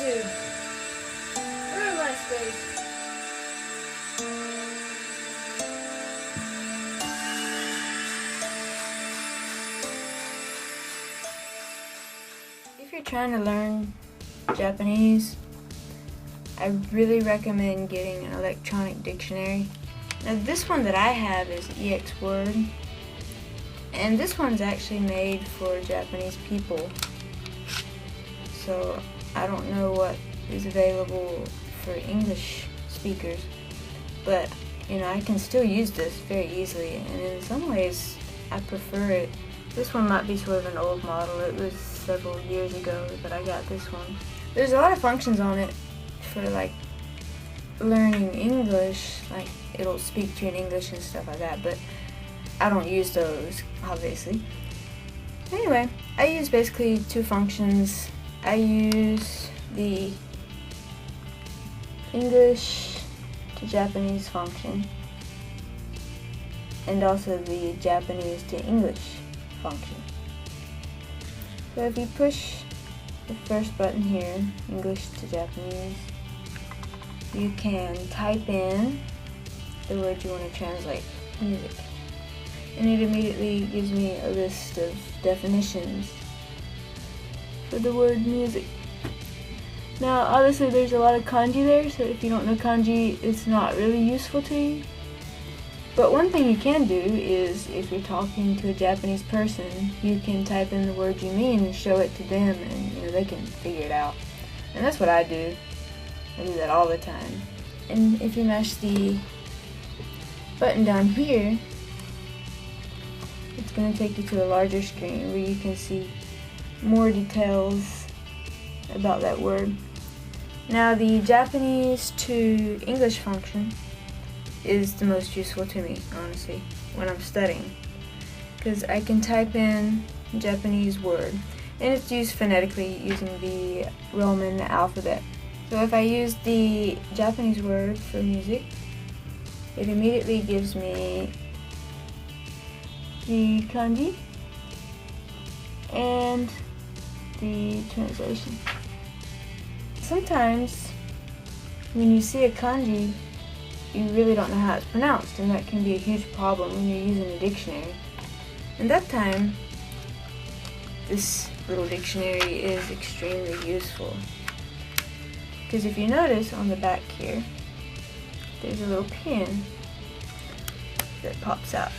Dude, where's my space? If you're trying to learn Japanese, I really recommend getting an electronic dictionary. Now this one that I have is EXword, and this one's actually made for Japanese people. So I don't know what is available for English speakers, but you know, I can still use this very easily, and in some ways I prefer it. This one might be sort of an old model. It was several years ago that I got this one. There's a lot of functions on it for like learning English, like it'll speak to you in English and stuff like that, but I don't use those, obviously. Anyway, I use basically two functions. I use the English to Japanese function and also the Japanese to English function. So if you push the first button here, English to Japanese, you can type in the word you want to translate, music, and it immediately gives me a list of definitions for the word music. Now obviously there's a lot of kanji there, so if you don't know kanji, it's not really useful to you. But one thing you can do is, if you're talking to a Japanese person, you can type in the word you mean and show it to them, and you know, they can figure it out. And that's what I do. I do that all the time. And if you mash the button down here, it's going to take you to a larger screen where you can see more details about that word. Now the Japanese to English function is the most useful to me, honestly, when I'm studying, because I can type in Japanese word, and it's used phonetically using the Roman alphabet. So if I use the Japanese word for music, it immediately gives me the kanji and the translation. Sometimes when you see a kanji, you really don't know how it's pronounced, and that can be a huge problem when you're using a dictionary. And that time, this little dictionary is extremely useful. Because if you notice on the back here, there's a little pin that pops out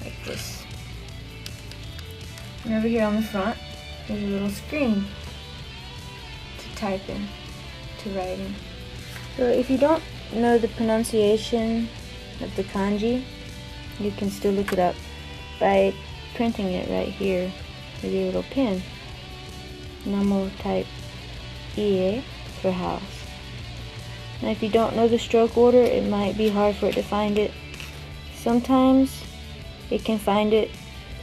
like this. And over here on the front, there's a little screen to type in, to write in. So if you don't know the pronunciation of the kanji, you can still look it up by printing it right here with your little pen. And I'm going to type ie for house. Now if you don't know the stroke order, it might be hard for it to find it. Sometimes it can find it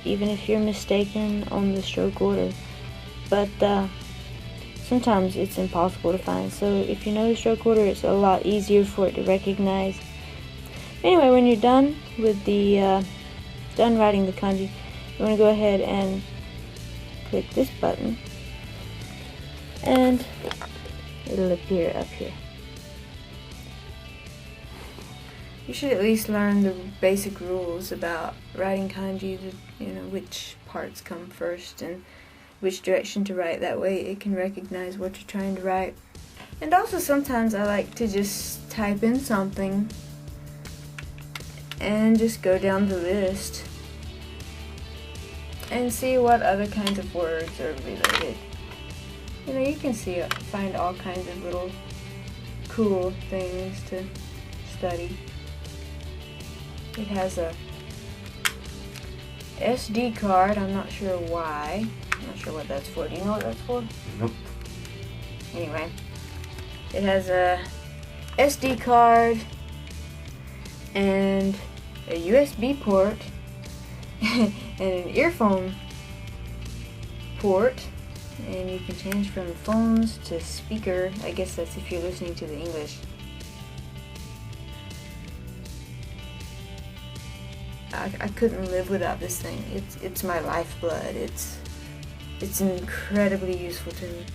even if you're mistaken on the stroke order, but sometimes it's impossible to find. So if you know the stroke order, it's a lot easier for it to recognize. Anyway, when you're done with the done writing the kanji, you want to go ahead and click this button, and it'll appear up here. You should at least learn the basic rules about writing kanji, you know, which parts come first and which direction to write. That way it can recognize what you're trying to write. And also sometimes I like to just type in something and just go down the list and see what other kinds of words are related. You know, you can find all kinds of little cool things to study. It has a SD card, I'm not sure why. I'm not sure what that's for. Do you know what that's for? Nope. Anyway, it has a SD card and a USB port and an earphone port, and you can change from phones to speaker. I guess that's if you're listening to the English. I couldn't live without this thing. It's my lifeblood. It's incredibly useful to me.